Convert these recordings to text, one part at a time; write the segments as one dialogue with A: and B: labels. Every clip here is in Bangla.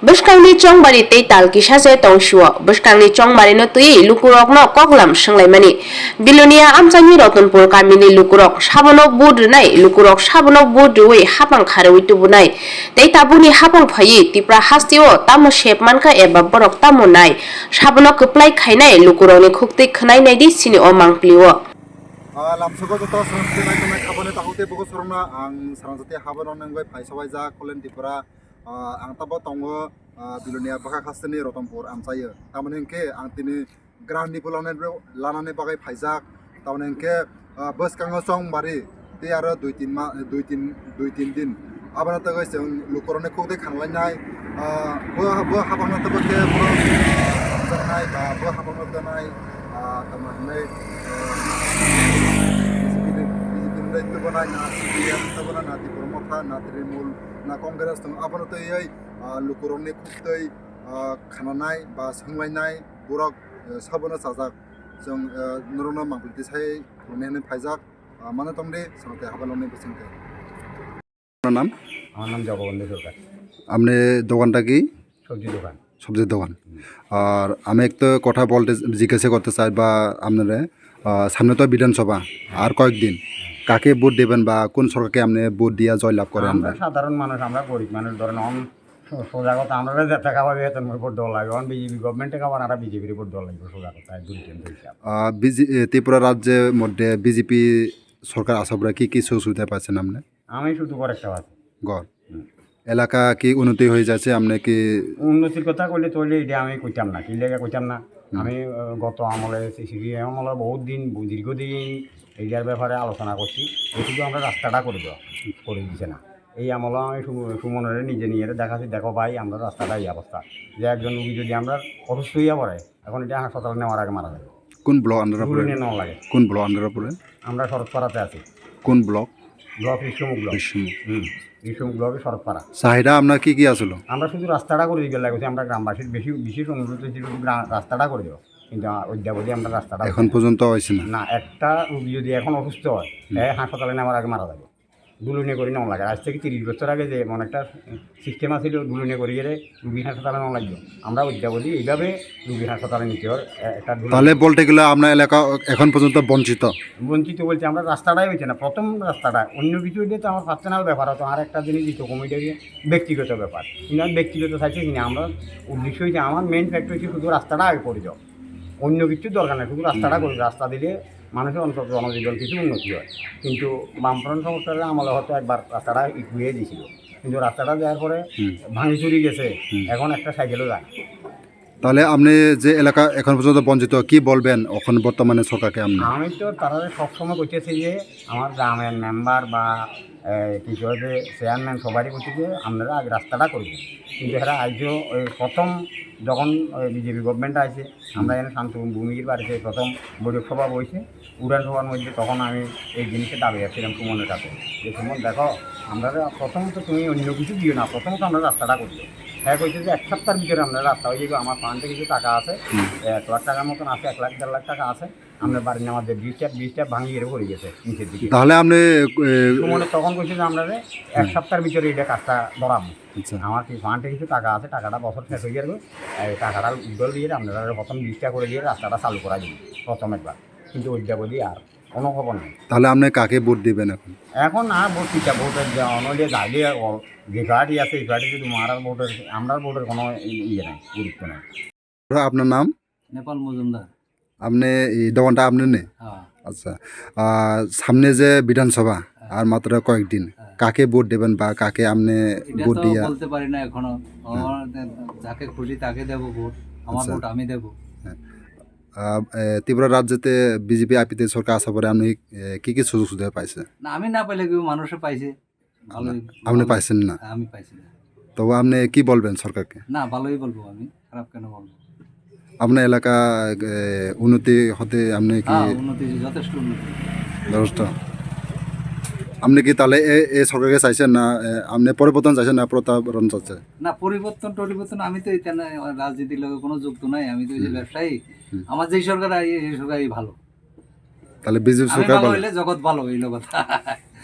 A: Bwskangni Chongmario tei talki saje tongsuo bwskangni Chongmario no tui Lukurokno koklam swnglaimani bilonia amchani Ratonpur kamini Lukurok Sabono bud rwnai Lukurok Sabono bud rwui hapang kharwi tubunai tei tabuni hapang phai tipra hastio tamo shepmanka eba borok tamo nai Sabono kwplai khainai Lukurokni khukti khwnai naidi sini o mangplio
B: lamsugo joto sonai tonai khabone tahote bogo sorona ang saranjate habano nangbai phaisabai ja kolen tipra ang tabo tongo bilonia baka khasteni Ratonpur amchayo tamane ke ang tini grand ni pulane lanane bagai phaijak tamane ke bwskango Chongmario te aro 2-3 din abana tagai jeng Lukurokni khukti khanlainai bo habangna tabo ke boro janai ba bo habangna danai tamane na Congress tong abano tei Lukurokni khuktai khananai ba sunglainai borok Sabono sajak jong norona mangpilti sai rwnai phaijak mane tongde sanate habaloni bisingte নাম
C: আমার নাম জগবন্ধু সরকার
B: আপনি দোকানটা কি
C: সবজির দোকান
B: আর আমি একটা কথা বলতে জিজ্ঞাসা করতে চাই বা আপনারা সামনে তো বিধানসভা আর কয়েকদিন কাকে ভোট দেবেন বা কোন সরকারকে আপনি ভোট দিয়া জয়লাভ করেন
C: আমরা সাধারণ মানুষ আমরা গরিব মানুষ ধরেন সোজা কথা আমরা যেটা খাবার বেতন ভোট দেওয়া লাগবে বিজেপি গভর্নমেন্টে খাবার আমরা বিজেপির ভোট দেওয়া লাগবে সোজা কথা
B: ত্রিপুরা রাজ্যের মধ্যে বিজেপি সরকার আসার পরে কি সুবিধা পাচ্ছেন আপনি
C: আমি শুধু করে একটা পাচ্ছি
B: গড় এলাকা কি উন্নতি হয়ে যাচ্ছে আপনি কি
C: উন্নতির কথা কইলে তৈলে এটা আমি কইতাম না কি লেগে কইতাম না আমি গত আমলে আমলে বহুত দিন দীর্ঘদিন এইটার ব্যাপারে আলোচনা করছি শুধু আমরা রাস্তাটা করে দিচ্ছে না এই আমলে আমি সুমনের নিজে নিয়ে দেখাচ্ছি দেখো ভাই আমরা রাস্তাটা এই অবস্থা যে একজন রুগী যদি আমরা অসুস্থ হইয়া পড়ে এখন এটা হাসপাতালে নেওয়ার আগে মারা যাবে
B: কোন ব্লক আন্ডারে পড়ে
C: নেওয়া লাগে
B: কোন ব্লক আন্ডারে পড়ে
C: আমরা শরৎপাড়াতে আছি
B: কোন ব্লক
C: বিশ্বমুখ ব্লকে শরৎপাড়া
B: চাহিদা আপনার কি আসলো
C: আমরা শুধু রাস্তাটা করে দিতে লাগছে আমরা গ্রামবাসীর বিশেষ অনুরোধ ছিল রাস্তাটা করে দেবো কিন্তু অদ্যাবধি আমরা রাস্তাটা
B: এখন পর্যন্ত হয়েছে
C: না একটা রুগী যদি এখন অসুস্থ হয় হাসপাতালে নেওয়ার আগে মারা যাবে দুলুনে করে নেওয়া লাগে আজ থেকে 30 বছর আগে যে এমন একটা সিস্টেম আছিল দুলুনে করে গেলে রুগী হাসপাতালে নেওয়া লাগবে আমরা অদ্যাবধি এইভাবে রুগী হাসপাতালে নিতে হয় একটা
B: তাহলে বলতে গেলে আপনার এলাকা এখন পর্যন্ত বঞ্চিত
C: বলতে আমরা রাস্তাটাই হয়েছে না প্রথম রাস্তাটা অন্য কিছু দিয়ে তো আমার পার্সোনাল ব্যাপার হতো আর একটা জিনিস দিত কমিটির ব্যক্তিগত ব্যাপার কিন্তু আমি ব্যক্তিগত থাকছে কিনা আমরা উদ্দেশ্য হয়েছে আমার মেন ফ্যাক্টর হচ্ছে শুধু রাস্তাটা আগে করে যাও অন্য কিছু দরকার নেই শুধু রাস্তাটা করি রাস্তা দিলে মানুষের অন্তত জনজীবন কিছু উন্নতি হয় কিন্তু বামফ্রন্ট সংস্কারে আমলে হয়তো একবার রাস্তাটা ইকুয়ে দিয়েছিল কিন্তু রাস্তাটা যাওয়ার পরে ভাঙি চুরি গেছে এখন একটা সাইকেলও যায়।
B: তাহলে আপনি যে এলাকা এখন পর্যন্ত বঞ্চিত কি বলবেন এখন বর্তমানে সরকারকে
C: আমি তো তারা সবসময় করতেছি যে আমার গ্রামের মেম্বার বা কিছু যে চেয়ারম্যান সবারই করতেছে আপনারা আগে রাস্তাটা করবেন কিন্তু এরা আজও ওই প্রথম যখন বিজেপি গভর্নমেন্ট আছে আমরা এখানে শান্তভূমির বাড়িতে প্রথম বৈঠক সভা বইছে উড়ান সভার মধ্যে তখন আমি এই জিনিসটা দাবি আসছিলাম সুমনের কাছে যে সুমন দেখো আমরা প্রথমত তুমি অন্য কিছু দিও না প্রথমত আমরা রাস্তাটা করবো হ্যাঁ কইছে যে 1 সপ্তাহের ভিতরে আমরা রাস্তা হয়ে যাবে আমার ফান্ডে কিছু টাকা আছে 1 লাখ টাকার মতন আছে 1 লাখ 1.5 লাখ টাকা আছে আমরা বাড়ি আমাদের 20টা ভাঙিয়ে পড়ে গেছে নিচের দিকে
B: তাহলে আপনি
C: সুমনের তখন কইছে যে আমরা 1 সপ্তাহের ভিতরে এটা কাজটা ধরাবো আমার কি ফান্ডে কিছু টাকা আছে টাকাটা বছর শেষ হয়ে যাবে এই টাকাটা উদ্যোগ দিয়ে আপনারা প্রথম 20টা করে দিয়ে রাস্তাটা চালু করা যাবে প্রথম একবার কিন্তু অদ্যাবধি আর কোনো খবর নেই।
B: তাহলে আপনি কাকে ভোট দিবেন
C: এখন আর ভোট কিটা ভোটের অনলিয়ে যাইলে যে গাড়ি আছে এই গাড়ি যদি মারার ভোটের আমরা ভোটের কোনো ইয়ে নাই গুরুত্ব নেই।
B: আপনার নাম?
D: নেপাল মজুমদার।
B: আপনি এই দোকানটা আপনি নেই? আচ্ছা সামনে যে বিধানসভা আর মাত্র কয়েকদিন কাকে ভোট দেবেন বা কাকে আপনি ভোট দিয়া
D: বলতে পারি না এখনো যাকে খুশি তাকে দেব ভোট আমার ভোট আমি দেব।
B: ত্রিপুরা রাজ্যতে বিজেপি আইপিতে সরকার আসার পরে আপনি কি সুযোগ সুবিধা পাইছে?
D: না আমি না পাইলে কেউ মানুষে পাইছে ভালোই।
B: আপনি পাইছেন না?
D: আমি পাইছি না।
B: তবে আপনি কি বলবেন সরকারকে?
D: না ভালোই বলবো আমি খারাপ কেন বলবো।
B: আপনার এলাকা উন্নতি হতে আপনি কি
D: উন্নতি যথেষ্ট উন্নতি
B: যথেষ্ট আপনি কি তাহলে এই সরকারকে চাইছেন না আপনি পরিবর্তন চাইছেন না প্রত্যাবর্তন চাইছেন?
D: না পরিবর্তন আমি তো এখানে রাজনীতির লোকের কোনো যুক্ত নাই আমি তো যে ব্যবসায়ী আমার যেই সরকার এই সরকারই ভালো।
B: তাহলে বিজেপি সরকার ভালো
D: হইলে জগৎ ভালো এই লোক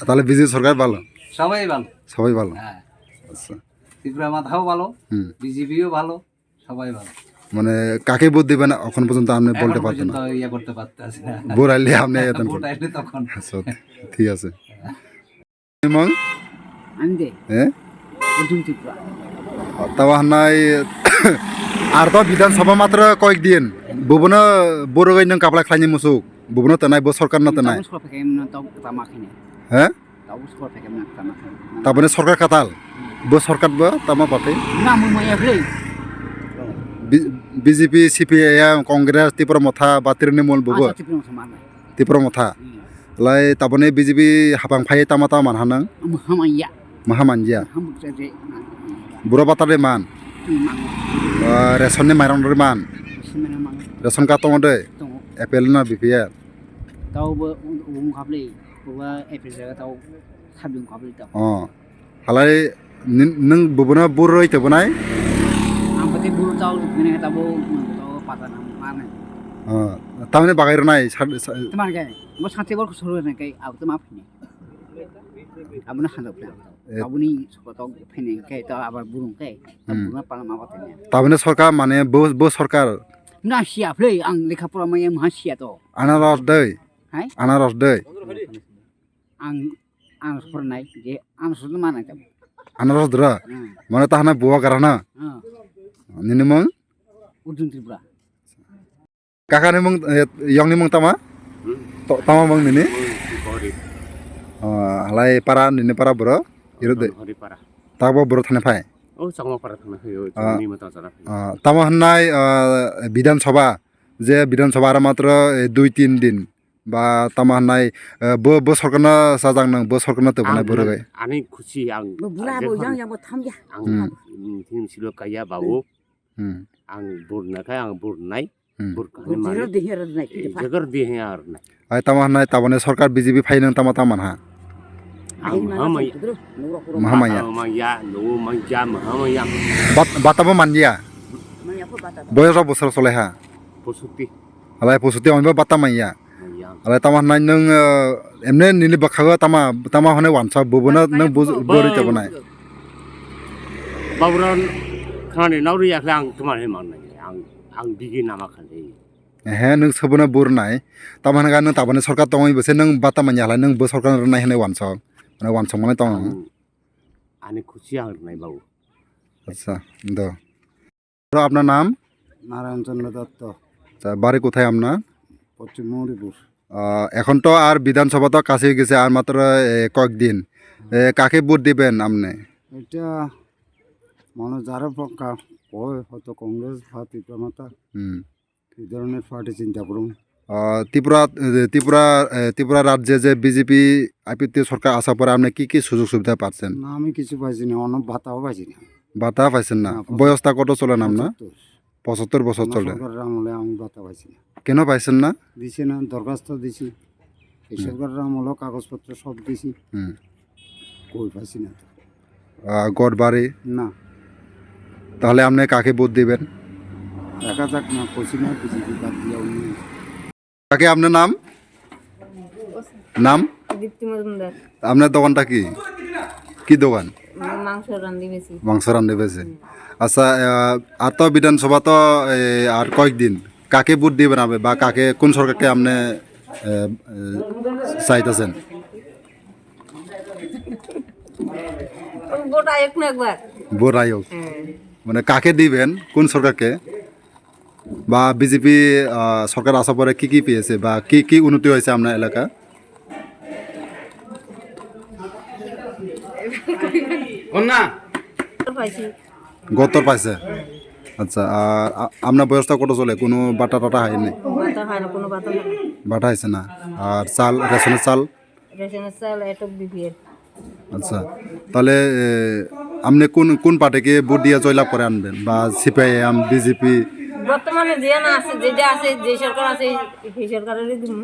B: তাহলে বিজেপি সরকার ভালো
D: সবাই ভালো
B: সবাই ভালো।
D: হ্যাঁ
B: আচ্ছা
D: ত্রিপুরা মাথাও ভালো,
B: হুম।
D: বিজেপিও ভালো, সবাই ভালো।
B: মানে কাকে ভোট দিবেন এখন পর্যন্ত আপনি বলতে
D: এখন
B: পারছেন
D: পর্যন্ত
B: না,
D: ইয়ে করতে পারতেছি না।
B: ভোট আইলে আপনি এতন
D: ভোট আসলে তখন
B: আচ্ছা ঠিক আছে এবং
E: Ande,
B: হ্যাঁ
E: ujung Tripura.
B: তাও হান্নাই আর তো বিধানসভা মাত্র কয়েকদিন বুবনো বড় গাই নং কাপলা খাইনি মুসুক বুবনো তো নাই বো সরকার না তো নাই
E: Tahu sekolah pakai mana tahu pertama kini.
B: হ্যাঁ
E: Tahu sekolah pakai mana pertama kini.
B: তারপরে সরকার কাতাল বো সরকার বো তামা পাতে
E: Nah, mau ya beli.
B: BJP CPIM Congress Tripura Motha বা Trinamool বুবো
E: Asal Tripura sama mana.
B: Tripura মথা লাই তারপরে বিজেপি হাবাং ফাই তামা তামা হানাং
E: Muhammad ya.
B: মাহামানজিয়া
E: Muhammad saja.
B: বুড়ো বাতারে মান রেশননি মাইরন মান
E: Sebenarnya mang.
B: রেশন কার্ড তোমাদের
E: Tunggu.
B: এপেল না BPL
E: Tahu umum kabeli. Bahwa April saya tahu sabung kabeli tahu.
B: অ হালাই নং বুবনো বুড়ো রইতে বনাই
E: Ang pati buru tahu ini tahu tahu patah mana.
B: তাহলে বাগাইর নাই
E: Teman kayak, mau santai baru keseluruh kayak, aku tuh maaf nih. Abu nak handap lah. Abu ni suka tahu Phainai kayak tahu abar burung kayak, abu nak palam apa tanya.
B: তাহলে সরকার মানে বো সরকার
E: Nah siap leh, ang lekha pura maya mah siap toh.
B: আনারস দেই
E: Hai?
B: আনারস দেই
E: Ang Rwnai, je ang sudah mana kamu?
B: আনারস দরা মানে তাহানা বুয়া কারণা নিনিমং
E: Ujung Tripura.
B: কাকানি মং ইয়ং নিমং তামা তামা মং নিনি হালাই পারা নিনি পারা বড় ইরো দে
F: Horipara.
B: তাবো বড় থানে phi
F: Oh, Chongmario thana hoyo. Chongni mata jara.
B: তামা হান্নাই বিধানসভা যে বিধানসভা আর মাত্র 2-3 দিন বা তামা হান্নাই বো সরকার না সাজাং নং বো সরকার না তো বনাই বড় গাই
F: Ani khushi ang.
E: Bula bo yang bo tham ya.
F: Ang tim silo kaya bau. Ang burna kaya ang burnai. Burkani
E: Jero
F: mari.
E: dihir naik di depan.
F: Jagar di hayar na.
B: I তামা হান্নাই তাবনে সরকার বিজেপি ফাই নং তামা তামান হা
F: Ang mahamay.
E: Terus nurok kurang.
B: মাহামাইয়া
F: Mahamaya, no manja mahamaya.
B: বাতাবো মানজিয়া
E: Mana apa bata?
B: বয়স বছর চলে হা
F: Posuti.
B: হালাই পশুতে অনিবা বাতা মাইয়া
F: Mayang.
B: আলাই তামা হান্নাই নং এমনে নিলি বাখাগো তামা তামা হনে ওয়ানসা বুবনা নং বরিতে বনাই
F: Bauran khani nauri ya lang tuman he man. Ang bigi nama khali.
B: হ্যাঁ নং সবনা বুর নাই তামান গা নং তাবনে সরকার তঙই বসে নং বাতা মাইয়া হালাই নং বো সরকার নাই হনে ওয়ানসা মানে ওয়ানসা মানে তং
F: Ani khushi ang nai bau.
B: আচ্ছা দ আপনার নাম
D: নারায়ণ চন্দ্র দত্ত,
B: বাড়ি কোথায় আপনার
D: পশ্চিম মৌরিপুর।
B: এখন তো আর বিধানসভা তো কাছে গেছে আর মাত্র কয়েকদিন কাকে ভোট দিবেন আপনি
D: এটা মনে যারা পক্কা হয় হয়তো কংগ্রেস বা ত্রিপুরা মাতা এই ধরনের পার্টি চিন্তা করুন।
B: ত্রিপুরা ত্রিপুরা ত্রিপুরা রাজ্যে যে বিজেপি আইপিতে সরকার আসার পরে আপনি কি কি সুযোগ সুবিধা পাচ্ছেন
D: না আমি কিছু পাইছি না, অনেক ভাতাও পাইছি না।
B: ভাতা পাইছেন না
D: না,
B: বয়সটা কত চলে না আপনার
D: 75
B: 75 বছর চলে
D: সরকারের আমলে আমি ভাতা পাইছি না,
B: কেন পাইছেন না
D: দিছি না, দরখাস্ত দিছি এই সরকারের আমলে কাগজপত্র সব দিছি, কই পাইছি না তো।
B: গড় বাড়ি
D: না
B: তাহলে আপনি কাকে ভোট দিবেন
D: দেখা যাক না, কইছি না বিজেপি বাদ দিয়া অন্য
B: কাকে আপনার নাম নাম
G: দীপ্তি মজুমদার।
B: আপনার দোকানটা কি কি দোকান
G: মাংস রান্ধি বেশি।
B: মাংস রান্ধে বেছে আচ্ছা আর তো বিধানসভা তো আর কয়েকদিন কাকে ভোট দিবেন আপনি বা কাকে কোন সরকারকে আপনি চাইতেছেন
G: ভোট আয়োগ না একবার।
B: ভোট আয়োগ মানে কাকে দিবেন কোন সরকারকে বা বিজেপি সরকার আসার পরে কি পেয়েছে বা কি কি উন্নতি হয়েছে আপনার এলাকা
G: পাইছি।
B: গতর পাইছে আচ্ছা আর আপনার বয়সটা কত চলে কোনো বাটা টাটা হয়নি
G: বাতা হয় না, কোনো বাতা হয় না।
B: বাটা হয়েছে না আর চাল রেশনের চাল
G: রেশনের চাল এটক বিপিএল।
B: আচ্ছা তাহলে আপনি কোন কোন পার্টিকে ভোট দিয়ে জয়লাভ করে আনবেন বা সিপিআইএম বিজেপি
G: বর্তমানে যে না আছে, যেটা আছে, যে সরকার আছে সেই সরকারেরই দিব।